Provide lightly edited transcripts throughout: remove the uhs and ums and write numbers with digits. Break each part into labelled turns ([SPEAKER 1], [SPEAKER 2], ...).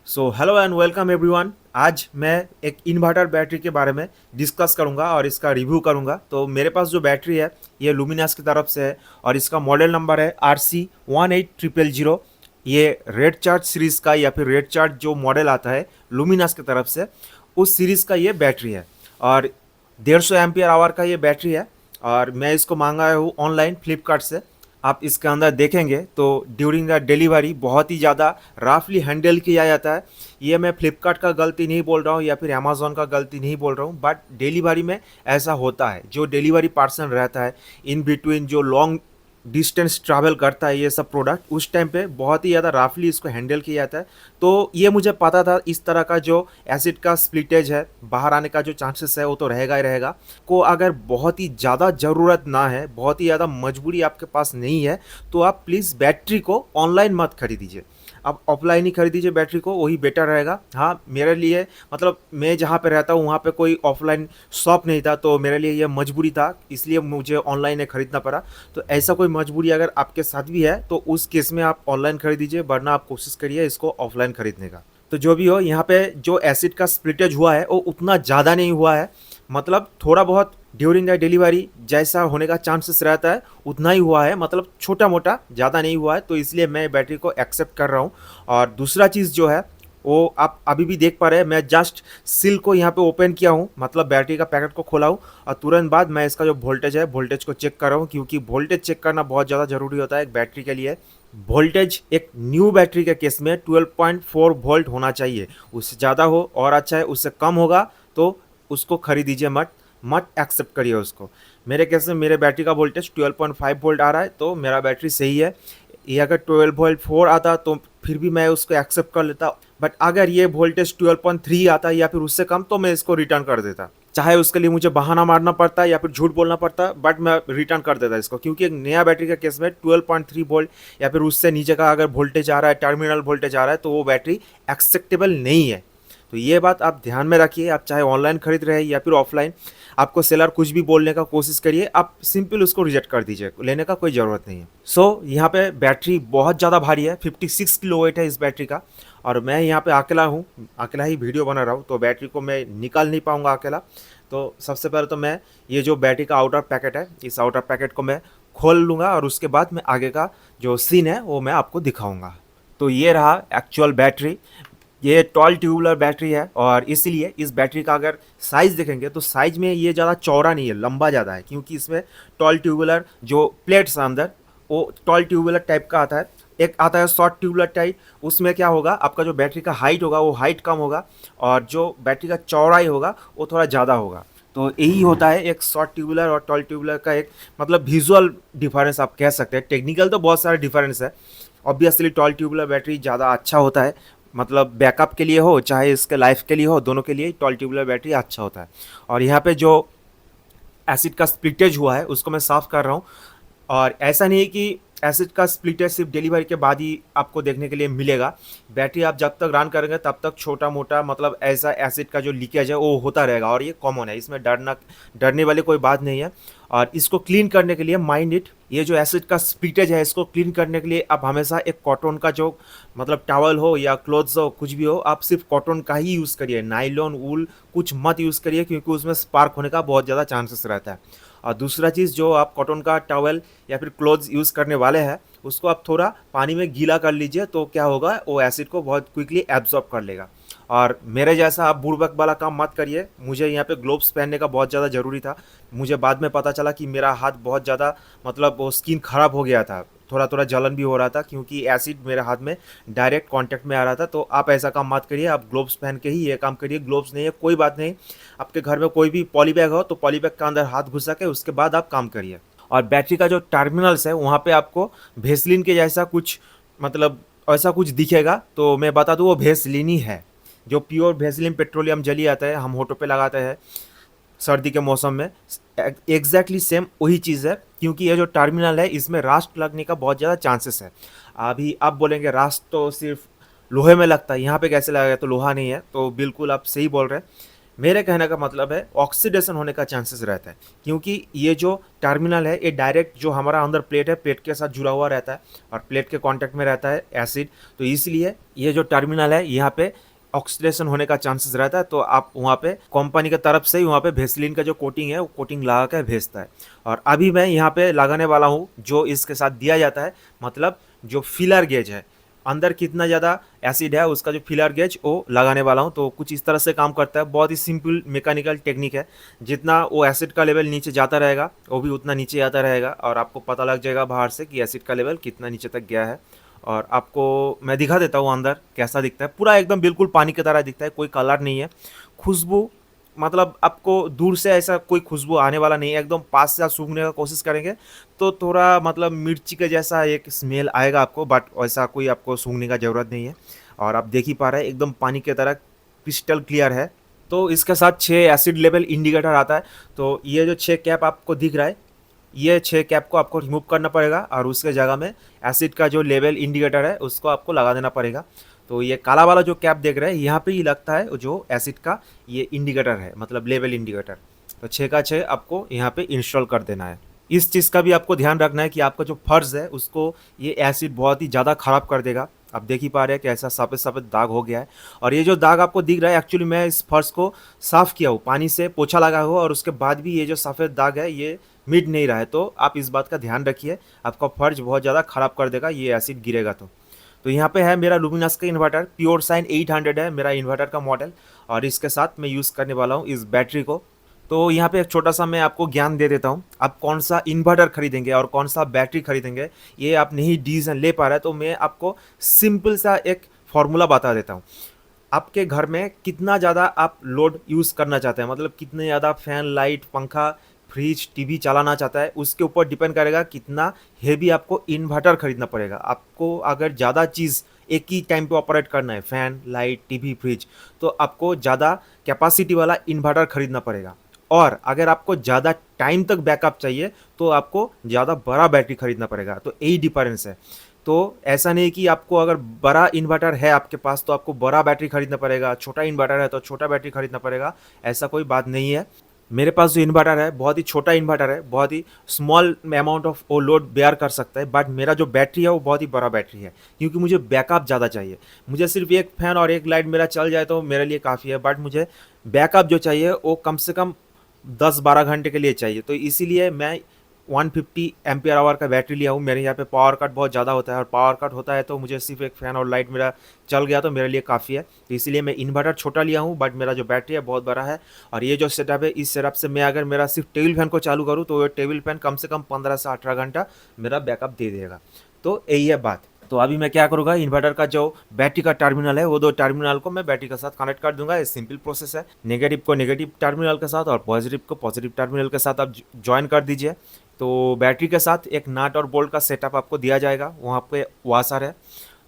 [SPEAKER 1] So hello and welcome everyone. आज मैं एक इन्वर्टर बैटरी के बारे में डिस्कस करूंगा और इसका रिव्यू करूंगा। तो मेरे पास जो बैटरी है ये लुमिनस की तरफ से है और इसका मॉडल नंबर है RC1800। ये रेड चार्ट सीरीज़ का या फिर रेड चार्ट जो मॉडल आता है लुमिनस की तरफ से उस सीरीज़ का ये बैटरी है और 150 एम्पियर आवर का ये बैटरी है। और मैं इसको मंगाया हूँ ऑनलाइन फ्लिपकार्ट से। आप इसके अंदर देखेंगे तो ड्यूरिंग द डिलीवरी बहुत ही ज़्यादा रफली हैंडल किया जाता है। ये मैं फ्लिपकार्ट का गलती नहीं बोल रहा हूँ या फिर अमेज़ॉन का गलती नहीं बोल रहा हूँ, बट डिलीवरी में ऐसा होता है। जो डिलीवरी पर्सन रहता है इन बिटवीन, जो लॉन्ग डिस्टेंस ट्रैवल करता है ये सब प्रोडक्ट, उस टाइम पे बहुत ही ज़्यादा रफली इसको हैंडल किया जाता है। तो ये मुझे पता था इस तरह का जो एसिड का स्प्लिटेज है, बाहर आने का जो चांसेस है वो तो रहेगा ही रहेगा। को अगर बहुत ही ज़्यादा ज़रूरत ना है, बहुत ही ज़्यादा मजबूरी आपके पास नहीं है, तो आप प्लीज़ बैटरी को ऑनलाइन मत खरीदीजिए। आप ऑफलाइन ही खरीदीजिए बैटरी को, वही बेटर रहेगा। हाँ, मेरे लिए मतलब मैं जहाँ पे रहता हूँ वहाँ पे कोई ऑफलाइन शॉप नहीं था, तो मेरे लिए ये मजबूरी था, इसलिए मुझे ऑनलाइन खरीदना पड़ा। तो ऐसा कोई मजबूरी अगर आपके साथ भी है तो उस केस में आप ऑनलाइन खरीदीजिए, वरना आप कोशिश करिए इसको ऑफलाइन खरीदने का। तो जो भी हो, यहाँ पे जो एसिड का स्प्लिटेज हुआ है वो उतना ज़्यादा नहीं हुआ है। मतलब थोड़ा बहुत ड्यूरिंग द डिलीवरी जैसा होने का चांसेस रहता है उतना ही हुआ है, मतलब छोटा मोटा, ज़्यादा नहीं हुआ है। तो इसलिए मैं बैटरी को एक्सेप्ट कर रहा हूँ। और दूसरा चीज़ जो है वो आप अभी भी देख पा रहे हैं, मैं जस्ट सील को यहाँ पे ओपन किया हूँ, मतलब बैटरी का पैकेट को खोला हूँ और तुरंत बाद मैं इसका जो वोल्टेज है वोल्टेज को चेक कर रहा हूँ, क्योंकि वोल्टेज चेक करना बहुत ज़्यादा ज़रूरी होता है एक बैटरी के लिए। वोल्टेज एक न्यू बैटरी के केस में 12.4 वोल्ट होना चाहिए। उससे ज़्यादा हो और अच्छा है, उससे कम होगा तो उसको खरीदीजिए मत, मत एक्सेप्ट करिए उसको। मेरे केस में मेरे बैटरी का वोल्टेज 12.5 वोल्ट आ रहा है, तो मेरा बैटरी सही है। ये अगर 12.4 आता तो फिर भी मैं उसको एक्सेप्ट कर लेता, बट अगर ये वोल्टेज 12.3 आता या फिर उससे कम तो मैं इसको रिटर्न कर देता। चाहे उसके लिए मुझे बहाना मारना पड़ता या फिर झूठ बोलना पड़ता, बट मैं रिटर्न कर देता इसको, क्योंकि एक नया बैटरी के केस में 12.3 वोल्ट या फिर उससे नीचे का अगर वोल्टेज आ रहा है, टर्मिनल वोल्टेज आ रहा है, तो वो बैटरी एक्सेप्टेबल नहीं है। तो ये बात आप ध्यान में रखिए। आप चाहे ऑनलाइन खरीद रहे हैं या फिर ऑफलाइन, आपको सेलर कुछ भी बोलने का कोशिश करिए, आप सिंपल उसको रिजेक्ट कर दीजिए, लेने का कोई ज़रूरत नहीं है। यहाँ पे बैटरी बहुत ज़्यादा भारी है, 56 किलो वेट है इस बैटरी का। और मैं यहाँ पे अकेला हूँ, अकेला ही वीडियो बना रहा हूँ, तो बैटरी को मैं निकाल नहीं पाऊँगा अकेला। तो सबसे पहले तो मैं ये जो बैटरी का आउटर पैकेट है, इस आउटर पैकेट को मैं खोल लूँगा और उसके बाद मैं आगे का जो सीन है वो मैं आपको दिखाऊँगा। तो ये रहा एक्चुअल बैटरी। ये टॉल ट्यूबुलर बैटरी है और इसीलिए इस बैटरी का अगर साइज़ देखेंगे तो साइज़ में ये ज़्यादा चौड़ा नहीं है, लंबा ज़्यादा है, क्योंकि इसमें टॉल ट्यूबुलर जो प्लेट्स अंदर वो टॉल ट्यूबुलर टाइप का आता है। एक आता है शॉर्ट ट्यूबुलर टाइप, उसमें क्या होगा, आपका जो बैटरी का हाइट होगा वो हाइट कम होगा और जो बैटरी का चौड़ाई होगा वो थोड़ा ज़्यादा होगा। तो यही होता है एक शॉर्ट ट्यूबुलर और टॉल ट्यूबुलर का एक मतलब विजुअल डिफरेंस आप कह सकते हैं। टेक्निकल तो बहुत सारे डिफरेंस है। ऑब्वियसली टॉल ट्यूबुलर बैटरी ज़्यादा अच्छा होता है, मतलब बैकअप के लिए हो चाहे इसके लाइफ के लिए हो, दोनों के लिए टॉल ट्यूबुलर बैटरी अच्छा होता है। और यहाँ पे जो एसिड का स्प्लिटेज हुआ है उसको मैं साफ़ कर रहा हूँ। और ऐसा नहीं है कि एसिड का स्प्लिटर सिर्फ डिलीवरी के बाद ही आपको देखने के लिए मिलेगा। बैटरी आप जब तक रन करेंगे तब तक छोटा मोटा मतलब ऐसा एसिड का जो लीकेज है वो होता रहेगा और ये कॉमन है, इसमें डरने वाली कोई बात नहीं है। और इसको क्लीन करने के लिए माइंड इट, ये जो एसिड का स्प्लिटेज है इसको क्लीन करने के लिए आप हमेशा एक कॉटन का जो मतलब टॉवल हो या क्लोथ्स हो कुछ भी हो, आप सिर्फ कॉटन का ही यूज़ करिए, नाइलॉन वूल कुछ मत यूज़ करिए, क्योंकि उसमें स्पार्क होने का बहुत ज़्यादा चांसेस रहता है। और दूसरा चीज़, जो आप कॉटन का टॉवल या फिर क्लोथ्स यूज़ करने वाले हैं उसको आप थोड़ा पानी में गीला कर लीजिए, तो क्या होगा वो एसिड को बहुत क्विकली एब्जॉर्ब कर लेगा। और मेरे जैसा आप बुड़बक वाला काम मत करिए। मुझे यहाँ पे ग्लोव्स पहनने का बहुत ज़्यादा ज़रूरी था, मुझे बाद में पता चला कि मेरा हाथ बहुत ज़्यादा मतलब वो स्किन ख़राब हो गया था, थोड़ा थोड़ा जलन भी हो रहा था, क्योंकि एसिड मेरे हाथ में डायरेक्ट कांटेक्ट में आ रहा था। तो आप ऐसा काम मत करिए, आप ग्लोव्स पहन के ही ये काम करिए। ग्लोव्स नहीं है कोई बात नहीं, आपके घर में कोई भी पॉली बैग हो तो पॉली बैग के अंदर हाथ घुसा के उसके बाद आप काम करिए। और बैटरी का जो टर्मिनल्स है वहाँ पे आपको भेसलिन के जैसा कुछ मतलब ऐसा कुछ दिखेगा, तो मैं बता दूँ वो भेसलिन ही है, जो प्योर भेसलिन पेट्रोलियम जली आता है, हम होठों पे लगाते हैं सर्दी के मौसम में। एग्जैक्टली सेम वही चीज़ है, क्योंकि ये जो टर्मिनल है इसमें रास्ट लगने का बहुत ज़्यादा चांसेस है। अभी आप बोलेंगे रास्ट तो सिर्फ लोहे में लगता है, यहाँ पे कैसे लगेगा, तो लोहा नहीं है, तो बिल्कुल आप सही बोल रहे हैं। मेरे कहने का मतलब है ऑक्सीडेशन होने का चांसेस रहता है, क्योंकि ये जो टर्मिनल है ये डायरेक्ट जो हमारा अंदर प्लेट है प्लेट के साथ जुड़ा हुआ रहता है और प्लेट के कांटेक्ट में रहता है एसिड। तो इसलिए ये जो टर्मिनल है यहाँ पे ऑक्सीडेशन होने का चांसेस रहता है। तो आप वहाँ पे कंपनी की तरफ से ही वहाँ पे वेसलीन का जो कोटिंग है वो कोटिंग लगा कर भेजता है। और अभी मैं यहाँ पे लगाने वाला हूँ जो इसके साथ दिया जाता है, मतलब जो फिलर गेज है, अंदर कितना ज़्यादा एसिड है उसका जो फिलर गेज वो लगाने वाला हूँ। तो कुछ इस तरह से काम करता है, बहुत ही सिंपल मैकेनिकल टेक्निक है। जितना वो एसिड का लेवल नीचे जाता रहेगा वो भी उतना नीचे आता रहेगा और आपको पता लग जाएगा बाहर से कि एसिड का लेवल कितना नीचे तक गया है। और आपको मैं दिखा देता हूँ अंदर कैसा दिखता है। पूरा एकदम बिल्कुल पानी की तरह दिखता है, कोई कलर नहीं है। खुशबू मतलब आपको दूर से ऐसा कोई खुशबू आने वाला नहीं है, एकदम पास से आप सूंघने का कोशिश करेंगे तो थोड़ा मतलब मिर्ची के जैसा एक स्मेल आएगा आपको, बट वैसा कोई आपको सूंघने का ज़रूरत नहीं है। और आप देख ही पा रहे हैं एकदम पानी की तरह क्रिस्टल क्लियर है। तो इसके साथ 6 एसिड लेवल इंडिकेटर आता है। तो ये जो 6 कैप आपको दिख रहा है, ये 6 कैप को आपको रिमूव करना पड़ेगा और उसके जगह में एसिड का जो लेवल इंडिकेटर है उसको आपको लगा देना पड़ेगा। तो ये काला वाला जो कैप देख रहे हैं यहाँ पे ही लगता है जो एसिड का ये इंडिकेटर है, मतलब लेवल इंडिकेटर। तो 6 का 6 आपको यहाँ पे इंस्टॉल कर देना है। इस चीज़ का भी आपको ध्यान रखना है कि आपका जो फर्श है उसको ये एसिड बहुत ही ज़्यादा ख़राब कर देगा। आप देख ही पा रहे हैं कि ऐसा सफ़ेद सफ़ेद दाग हो गया है। और ये जो दाग आपको दिख रहा है एक्चुअली मैं इस फर्श को साफ़ किया हूँ, पानी से पोछा लगा हुआ और उसके बाद भी ये जो सफ़ेद दाग है ये मिट नहीं रहा है। तो आप इस बात का ध्यान रखिए, आपका फर्श बहुत ज़्यादा ख़राब कर देगा ये एसिड गिरेगा तो। तो यहाँ पे है मेरा लुमिनस का इन्वर्टर, प्योर साइन 800 है मेरा इन्वर्टर का मॉडल। और इसके साथ मैं यूज़ करने वाला हूँ इस बैटरी को। तो यहाँ पे एक छोटा सा मैं आपको ज्ञान दे देता हूँ, आप कौन सा इन्वर्टर खरीदेंगे और कौन सा बैटरी खरीदेंगे ये आप नहीं डिसीजन ले पा रहे, तो मैं आपको सिंपल सा एक फार्मूला बता देता हूँ। आपके घर में कितना ज़्यादा आप लोड यूज़ करना चाहते हैं, मतलब कितने ज़्यादा फैन लाइट पंखा फ्रिज टीवी चलाना चाहता है, उसके ऊपर डिपेंड करेगा कितना हेवी आपको इन्वर्टर खरीदना पड़ेगा। आपको अगर ज़्यादा चीज़ एक ही टाइम पे ऑपरेट करना है, फैन लाइट टीवी फ्रिज, तो आपको ज़्यादा कैपेसिटी वाला इन्वर्टर खरीदना पड़ेगा। और अगर आपको ज़्यादा टाइम तक बैकअप चाहिए तो आपको ज़्यादा बड़ा बैटरी खरीदना पड़ेगा। तो यही डिफरेंस है। तो ऐसा नहीं कि आपको अगर बड़ा इन्वर्टर है आपके पास तो आपको बड़ा बैटरी खरीदना पड़ेगा, छोटा इन्वर्टर है तो छोटा बैटरी खरीदना पड़ेगा, ऐसा कोई बात नहीं है। मेरे पास जो इन्वर्टर है बहुत ही छोटा इन्वर्टर है, बहुत ही स्मॉल अमाउंट ऑफ वो लोड बेयर कर सकता है। बट मेरा जो बैटरी है वो बहुत ही बड़ा बैटरी है, क्योंकि मुझे बैकअप ज़्यादा चाहिए। मुझे सिर्फ एक फैन और एक लाइट मेरा चल जाए तो मेरे लिए काफ़ी है, बट मुझे बैकअप जो चाहिए वो कम से कम 10-12 घंटे के लिए चाहिए। तो इसीलिए मैं 150 एम्पियर आवर का बैटरी लिया हूँ। मेरे यहाँ पे पावर कट बहुत ज़्यादा होता है और पावर कट होता है तो मुझे सिर्फ एक फ़ैन और लाइट मेरा चल गया तो मेरे लिए काफ़ी है। तो इसीलिए मैं इन्वर्टर छोटा लिया हूँ, बट मेरा जो बैटरी है बहुत बड़ा है। और ये जो सेटअप है इस सेटअप से मैं अगर मेरा सिर्फ टेबल फैन को चालू करूँ तो ये टेबल फैन कम से कम 15 से 18 घंटा मेरा बैकअप दे देगा। तो यही है बात। तो अभी मैं क्या करूँगा, इन्वर्टर का जो बैटरी का टर्मिनल है वो 2 टर्मिनल को मैं बैटरी के साथ कनेक्ट कर दूंगा। ये सिंपल प्रोसेस है। नेगेटिव को नेगेटिव टर्मिनल के साथ और पॉजिटिव को पॉजिटिव टर्मिनल के साथ आप ज्वाइन कर दीजिए। तो बैटरी के साथ एक नट और बोल्ट का सेटअप आपको दिया जाएगा, वहाँ पे वाशर है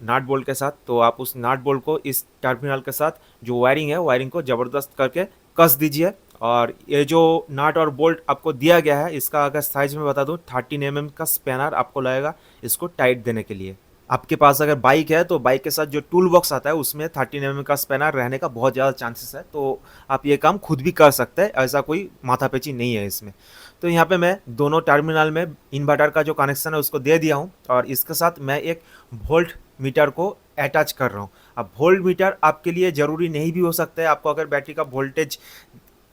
[SPEAKER 1] नट बोल्ट के साथ। तो आप उस नट बोल्ट को इस टर्मिनल के साथ जो वायरिंग है वायरिंग को ज़बरदस्त करके कस दीजिए। और ये जो नट और बोल्ट आपको दिया गया है इसका अगर साइज़ में बता दूँ 13 mm का स्पैनर आपको लगेगा इसको टाइट देने के लिए। आपके पास अगर बाइक है तो बाइक के साथ जो टूल बॉक्स आता है उसमें 13 mm का स्पैनर रहने का बहुत ज़्यादा चांसेस है। तो आप ये काम खुद भी कर सकते हैं, ऐसा कोई माथापेची नहीं है इसमें। तो यहाँ पे मैं दोनों टर्मिनल में इन्वर्टर का जो कनेक्शन है उसको दे दिया हूँ और इसके साथ मैं एक वोल्ट मीटर को अटैच कर रहा हूँ। अब वोल्ट मीटर आपके लिए ज़रूरी नहीं भी हो सकता है। आपको अगर बैटरी का वोल्टेज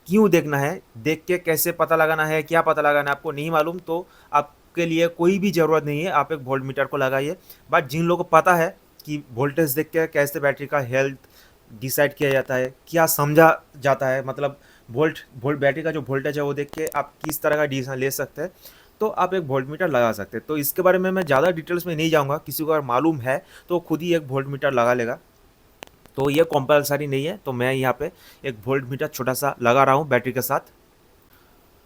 [SPEAKER 1] क्यों देखना है, देख के कैसे पता लगाना है, क्या पता लगाना है आपको नहीं मालूम, तो आपके लिए कोई भी ज़रूरत नहीं है आप एक वोल्ट मीटर को लगाइए। बट जिन लोगों को पता है कि वोल्टेज देख के कैसे बैटरी का हेल्थ डिसाइड किया जाता है, क्या समझा जाता है, मतलब वोल्ट वोल्ट बैटरी का जो वोल्टेज है वो देख के आप किस तरह का डिसीजन ले सकते हैं, तो आप एक वोल्ट मीटर लगा सकते हैं। तो इसके बारे में मैं ज़्यादा डिटेल्स में नहीं जाऊँगा, किसी को अगर मालूम है तो खुद ही एक वोल्ट मीटर लगा लेगा। तो ये कंपलसरी नहीं है। तो मैं यहाँ पे एक वोल्ट मीटर छोटा सा लगा रहा हूँ बैटरी के साथ।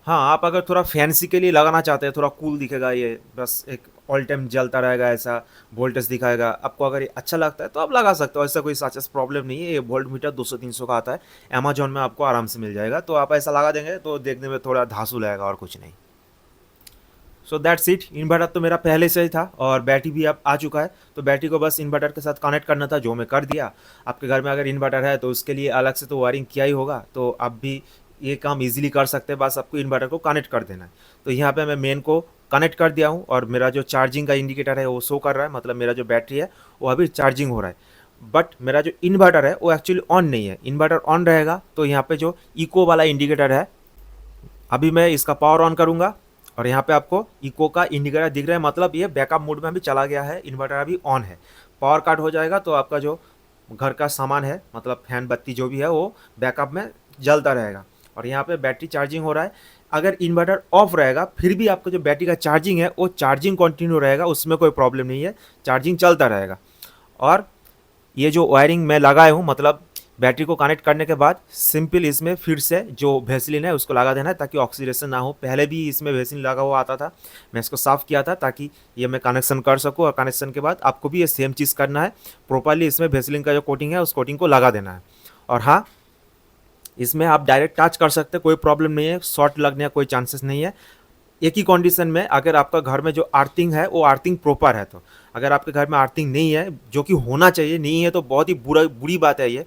[SPEAKER 1] हाँ, आप अगर थोड़ा फैंसी के लिए लगाना चाहते हैं, थोड़ा कूल दिखेगा, ये बस एक ऑल टाइम जलता रहेगा, ऐसा वोल्टेज दिखाएगा, आपको अगर ये अच्छा लगता है तो आप लगा सकते हो, ऐसा कोई सच प्रॉब्लम नहीं है। ये वोल्ट मीटर 200-300 का आता है, अमेजोन में आपको आराम से मिल जाएगा। तो आप ऐसा लगा देंगे तो देखने में थोड़ा धांसू लगेगा और कुछ नहीं। So that's it. इन्वर्टर तो मेरा पहले से ही था और बैटरी भी अब आ चुका है, तो बैटरी को बस इन्वर्टर के साथ कनेक्ट करना था, जो मैं कर दिया। आपके घर में अगर इन्वर्टर है तो उसके लिए अलग से तो वायरिंग किया ही होगा, तो आप भी ये काम इजीली कर सकते हैं, बस आपको इन्वर्टर को कनेक्ट कर देना है। तो यहाँ पे मैं मेन को कनेक्ट कर दिया हूँ और मेरा जो चार्जिंग का इंडिकेटर है वो शो कर रहा है, मतलब मेरा जो बैटरी है वो अभी चार्जिंग हो रहा है। बट मेरा जो इन्वर्टर है वो एक्चुअली ऑन नहीं है। इन्वर्टर ऑन रहेगा तो यहाँ पे जो इको वाला इंडिकेटर है, अभी मैं इसका पावर ऑन करूँगा और यहाँ पे आपको इको का इंडिकेटर दिख रहा है, मतलब ये बैकअप मोड में अभी चला गया है, इन्वर्टर अभी ऑन है। पावर कट हो जाएगा तो आपका जो घर का सामान है, मतलब फैन बत्ती जो भी है, वो बैकअप में जलता रहेगा। और यहाँ पे बैटरी चार्जिंग हो रहा है। अगर इन्वर्टर ऑफ रहेगा फिर भी आपका जो बैटरी का चार्जिंग है वो चार्जिंग कंटिन्यू रहेगा, उसमें कोई प्रॉब्लम नहीं है, चार्जिंग चलता रहेगा। और ये जो वायरिंग मैं लगाया हूँ, मतलब बैटरी को कनेक्ट करने के बाद सिंपल इसमें फिर से जो वेसलिन है उसको लगा देना है ताकि ऑक्सीडेशन ना हो। पहले भी इसमें वेसलिन लगा हुआ आता था, मैं इसको साफ़ किया था ताकि ये मैं कनेक्शन कर सकूँ, और कनेक्शन के बाद आपको भी ये सेम चीज़ करना है, प्रॉपरली इसमें वेसलिन का जो कोटिंग है उस कोटिंग को लगा देना है। और हाँ, इसमें आप डायरेक्ट टच कर सकते हैं, कोई प्रॉब्लम नहीं है, शॉर्ट लगने का कोई चांसेस नहीं है। एक ही कंडीशन में, अगर आपका घर में जो अर्थिंग है वो अर्थिंग प्रॉपर है, तो अगर आपके घर में अर्थिंग नहीं है, जो कि होना चाहिए, नहीं है तो बहुत ही बुरी बात है, ये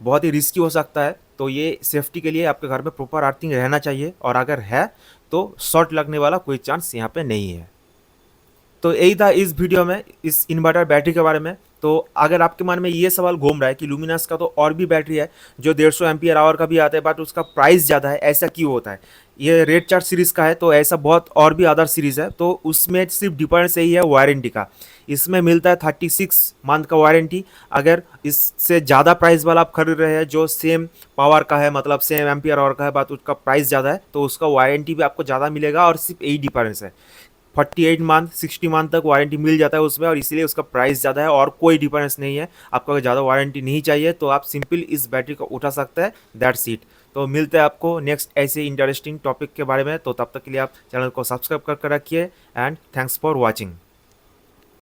[SPEAKER 1] बहुत ही रिस्की हो सकता है। तो ये सेफ्टी के लिए आपके घर में प्रॉपर अर्थिंग रहना चाहिए, और अगर है तो शॉर्ट लगने वाला कोई चांस यहाँ पे नहीं है। तो यही था इस वीडियो में इस इन्वर्टर बैटरी के बारे में। तो अगर आपके मन में ये सवाल घूम रहा है कि लुमिनस का तो और भी बैटरी है जो 150 एम्पियर आवर का भी आता है बट उसका प्राइस ज़्यादा है, ऐसा क्यों होता है? ये रेड चार्ट सीरीज़ का है, तो ऐसा बहुत और भी अदर सीरीज़ है, तो उसमें सिर्फ डिफरेंस यही है वारंटी का। इसमें मिलता है 36 मंथ का वारंटी। अगर इससे ज़्यादा प्राइस वाला आप खरीद रहे हैं जो सेम पावर का है, मतलब सेम एम्पियर आवर का है, बट उसका प्राइस ज़्यादा है, तो उसका वारंटी भी आपको ज़्यादा मिलेगा, और सिर्फ यही डिफरेंस है। 48 मंथ 60 मंथ तक वारंटी मिल जाता है उसमें, और इसीलिए उसका प्राइस ज़्यादा है, और कोई डिफरेंस नहीं है। आपको अगर ज़्यादा वारंटी नहीं चाहिए तो आप सिंपल इस बैटरी को उठा सकते हैं, दैट्स इट। तो मिलते हैं आपको नेक्स्ट ऐसे इंटरेस्टिंग टॉपिक के बारे में, तो तब तक के लिए आप चैनल को सब्सक्राइब करके रखिए, एंड थैंक्स फॉर वॉचिंग।